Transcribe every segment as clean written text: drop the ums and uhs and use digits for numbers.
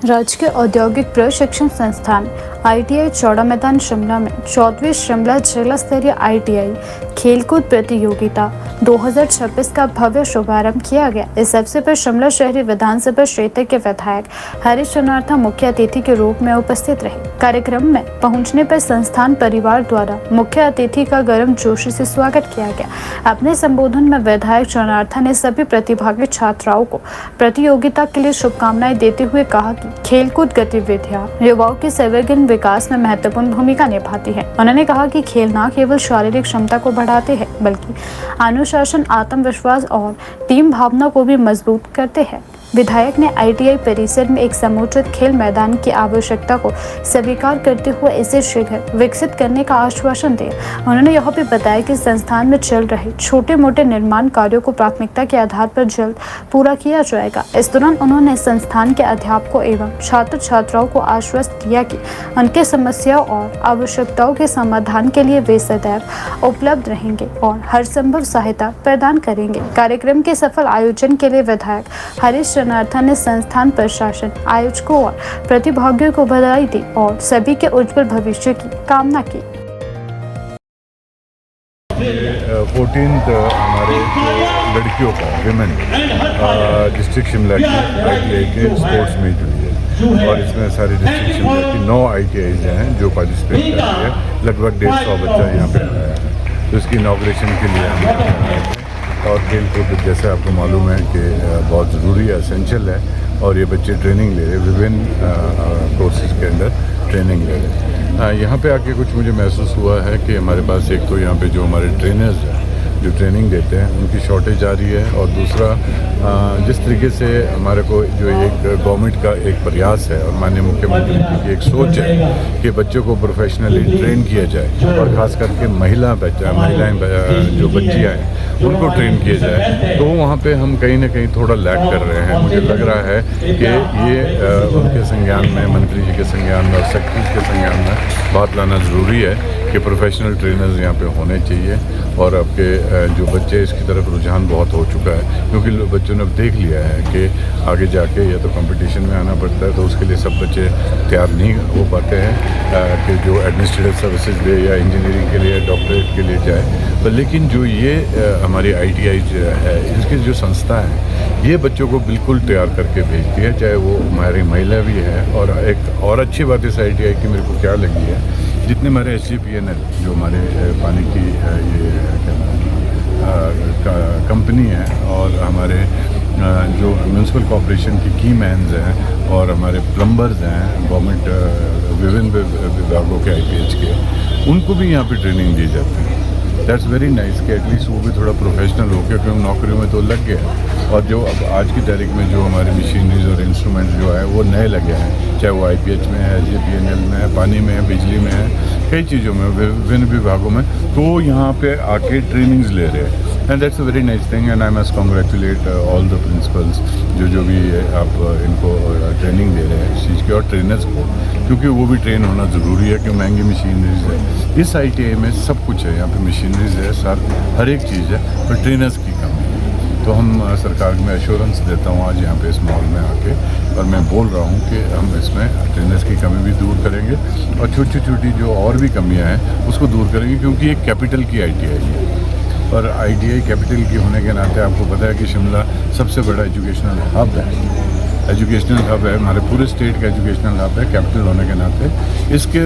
राजकीय औद्योगिक प्रशिक्षण संस्थान ITI चौड़ा मैदान शिमला में 14वीं शिमला जिला स्तरीय ITI खेलकूद प्रतियोगिता 2026 का भव्य शुभारंभ किया गया। इस अवसर पर शिमला शहरी विधानसभा क्षेत्र के विधायक हरीश चनार्था मुख्य अतिथि के रूप में उपस्थित रहे। कार्यक्रम में पहुंचने पर संस्थान परिवार द्वारा मुख्य अतिथि का गर्मजोशी से स्वागत किया गया। अपने संबोधन में विधायक चनार्था ने सभी प्रतिभागी छात्राओं को प्रतियोगिता के लिए शुभकामनाएं देते हुए कहा कि खेलकूद गतिविधियां युवाओं के सर्वांगीण विकास में महत्वपूर्ण भूमिका निभाती है। उन्होंने कहा कि खेल न केवल शारीरिक क्षमता को बढ़ाते हैं बल्कि अनुशासन, आत्मविश्वास और टीम भावना को भी मजबूत करते हैं। विधायक ने ITI परिसर में एक समुचित खेल मैदान की आवश्यकता को स्वीकार करते हुए इसे शीघ्र विकसित करने का आश्वासन दिया। उन्होंने यह भी बताया कि संस्थान में चल रहे छोटे मोटे निर्माण कार्यों को प्राथमिकता के आधार पर जल्द पूरा किया जाएगा। इस दौरान उन्होंने संस्थान के अध्यापकों एवं छात्र छात्राओं को आश्वस्त किया कि उनके समस्याओं और आवश्यकताओं के समाधान के लिए वे सदैव उपलब्ध रहेंगे और हर संभव सहायता प्रदान करेंगे। कार्यक्रम के सफल आयोजन के लिए विधायक हरीश चनार्था ने संस्थान प्रशासन, आयोजकों और प्रतिभागियों को बधाई दी और सभी के उज्जवल भविष्य की कामना की। 14th हमारे लड़कियों का विमेन डिस्ट्रिक्ट शिमला की ITI के स्पोर्ट्स मीट हुई है और इसमें सारी डिस्ट्रिक्ट शिमला की 9 ITIs हैं जो पार्टिसिपेट कर रही है। लगभग 150 बच्चा यहाँ पे आया है। तो इसकी इनॉग्रेशन के लिए हम आए थे और खेल कूद जैसे आपको मालूम है कि बहुत ज़रूरी है, एसेंशियल है और ये बच्चे ट्रेनिंग ले रहे, विभिन्न कोर्सेज के अंदर ट्रेनिंग ले रहे। यहाँ पे आके कुछ मुझे महसूस हुआ है कि हमारे पास एक तो यहाँ पे जो हमारे ट्रेनर्स हैं जो ट्रेनिंग देते हैं उनकी शॉर्टेज आ रही है और दूसरा जिस तरीके से हमारे को जो एक गवर्नमेंट का एक प्रयास है और माननीय मुख्यमंत्री की एक सोच है कि बच्चों को प्रोफेशनली ट्रेन किया जाए और ख़ास करके महिलाएं जो बच्चियाँ हैं उनको ट्रेन किया जाए, तो वहाँ पे हम कहीं ना कहीं थोड़ा लैग कर रहे हैं। मुझे लग रहा है कि ये उनके संज्ञान में, मंत्री जी के संज्ञान में और सेक्रेटरी के संज्ञान में बात लाना ज़रूरी है कि प्रोफेशनल ट्रेनर्स यहाँ पे होने चाहिए और आपके जो बच्चे इसकी तरफ रुझान बहुत हो चुका है क्योंकि बच्चों ने देख लिया है कि आगे जाके या तो कंपटीशन में आना पड़ता है, तो उसके लिए सब बच्चे तैयार नहीं हो पाते हैं कि जो एडमिनिस्ट्रेटिव सर्विसेज ले या इंजीनियरिंग के लिए, डॉक्टरेट के लिए जाए। तो लेकिन जो ये हमारी ITI है, इसकी जो संस्था है ये बच्चों को बिल्कुल तैयार करके भेजती है, चाहे वो हमारी महिला भी है। और एक और अच्छी बात इस ITI की मेरे को क्या लगी है, जितने हमारे SGPNL जो हमारे पानी की ये कंपनी है और हमारे जो म्यूनसिपल कॉरपोरेशन की की मैन्स हैं और हमारे प्लम्बर्स हैं गवर्नमेंट विभिन्न विभागों के IPH के, उनको भी यहाँ पे ट्रेनिंग दी जाती है। दैट्स वेरी नाइस कि एटलीस्ट वो भी थोड़ा प्रोफेशनल हो गया क्योंकि नौकरियों में तो लग गया और जो अब आज की तारीख में जो हमारे मशीनरीज और इंस्ट्रूमेंट्स जो है वो नए लगे हैं, चाहे वो IPH में है, SGPNL में है, पानी में है, बिजली में है, कई चीज़ों में, विभिन्न विभागों में, तो यहाँ पे आके ट्रेनिंग्स ले रहे हैं। And that's a very nice thing and I must congratulate all the principles जो भी आप इनको ट्रेनिंग दे रहे हैं इस चीज़ की और ट्रेनर्स को, क्योंकि वो भी ट्रेन होना ज़रूरी है कि महंगी मशीनरीज है। इस ITI में सब कुछ है, यहाँ पे मशीनरीज है, हर एक चीज़ है, पर ट्रेनर्स की कमी है। तो हम सरकार में एश्योरेंस देता हूँ आज यहाँ पे इस मॉल में आके, और मैं बोल रहा हूँ कि हम इसमें ट्रेनर्स की कमी भी दूर करेंगे और छोटी छोटी जो और भी कमियाँ हैं उसको दूर करेंगे, क्योंकि एक कैपिटल की ITI है और ITI कैपिटल की होने के नाते आपको पता है कि शिमला सबसे बड़ा एजुकेशनल हब है, हमारे पूरे स्टेट का एजुकेशनल हब है कैपिटल होने के नाते। इसके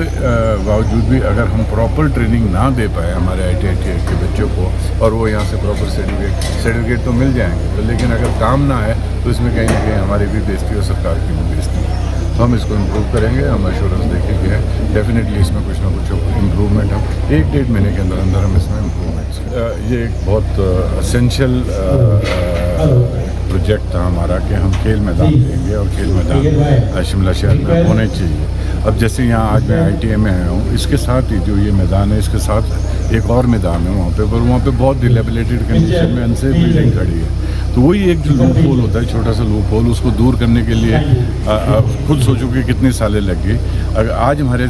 बावजूद भी अगर हम प्रॉपर ट्रेनिंग ना दे पाए हमारे ITI के बच्चों को और वो यहाँ से प्रॉपर सर्टिफिकेट तो मिल जाएंगे, तो लेकिन अगर काम ना आए तो इसमें कहीं ना कहीं हमारी भी बेइज्जती और सरकार की भी बेइज्जती है। तो हम इसको इम्प्रूव करेंगे, हम एश्योरेंस देखेंगे डेफिनेटली इसमें कुछ ना कुछ इम्प्रूवमेंट हम 1-1.5 महीने के अंदर हम इसमें इम्प्रूवमेंट्स। ये एक बहुत असेंशियल प्रोजेक्ट था हमारा कि हम खेल मैदान देंगे और खेल मैदान शिमला शहर में होने चाहिए। अब जैसे यहाँ आज मैं ITI में आया हूँ, इसके साथ ही जो ये मैदान है इसके साथ एक और मैदान है वहाँ पे, पर वहाँ पे बहुत डिलेबिलेटेड कंडीशन में अनसेफ बिल्डिंग खड़ी है। तो वही एक जो लूप होल होता है, छोटा सा लूप होल, उसको दूर करने के लिए खुद सोचो कि कितने सालें लग गई। अगर आज हमारे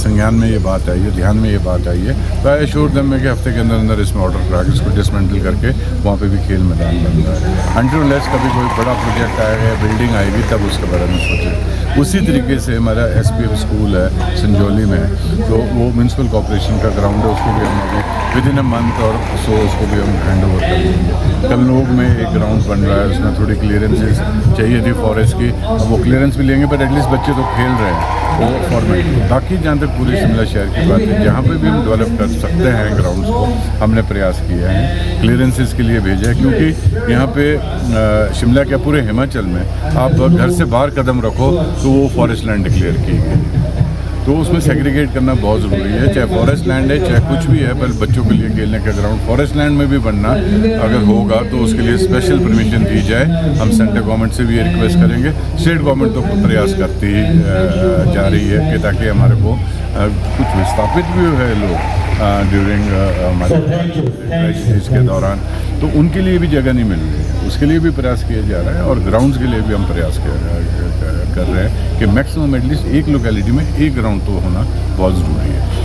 संज्ञान में ये बात आई है, ध्यान में ये बात आई है, तो आई एश्योर देम में कि हफ्ते के अंदर अंदर इसमें ऑर्डर करा के इसको डिसमेंटल करके वहाँ पे भी खेल मैदान बन रहा है। अनटिल अनलेस कभी कोई बड़ा प्रोजेक्ट आएगा या बिल्डिंग आएगी तब उसके बारे में सोचें। उसी तरीके से हमारा SPF स्कूल है संजौली में, तो वो म्यूनसिपल कॉर्पोरेशन का ग्राउंड है, उसको भी हम अभी विद इन अ मंथ और सो उसको भी हम हैंड ओवर कर देंगे। कलनोग में एक ग्राउंड बन रहा है, उसमें थोड़ी क्लियरेंसेस चाहिए थी फॉरेस्ट की, वो क्लियरेंस भी लेंगे, पर एटलीस्ट बच्चे तो खेल रहे हैं वो फॉर्मेट। बाकी जहाँ तक पूरे शिमला शहर की बात है, जहाँ पे भी हम डेवलप कर सकते हैं ग्राउंड्स को, हमने प्रयास किया है, क्लियरेंसेस के लिए भेजा है, क्योंकि यहाँ पे शिमला क्या पूरे हिमाचल में आप घर से बाहर कदम रखो तो वो फॉरेस्ट लैंड डिक्लेयर की गई, तो उसमें सेग्रीगेट करना बहुत ज़रूरी है। चाहे फॉरेस्ट लैंड है, चाहे कुछ भी है, पर बच्चों के लिए खेलने का ग्राउंड फॉरेस्ट लैंड में भी बनना अगर होगा तो उसके लिए स्पेशल परमिशन दी जाए। हम सेंट्रल गवर्नमेंट से भी ये रिक्वेस्ट करेंगे। स्टेट गवर्नमेंट तो प्रयास करती जा रही है कि ताकि हमारे को कुछ विस्थापित भी है लोग ड्यूरिंग हमारे क्राइसिस के दौरान, तो उनके लिए भी जगह नहीं मिल रही है, उसके लिए भी प्रयास किया जा रहा है, और ग्राउंड्स के लिए भी हम प्रयास कर रहे हैं कि मैक्सिमम एटलीस्ट एक लोकेलिटी में एक ग्राउंड तो होना बहुत ज़रूरी है।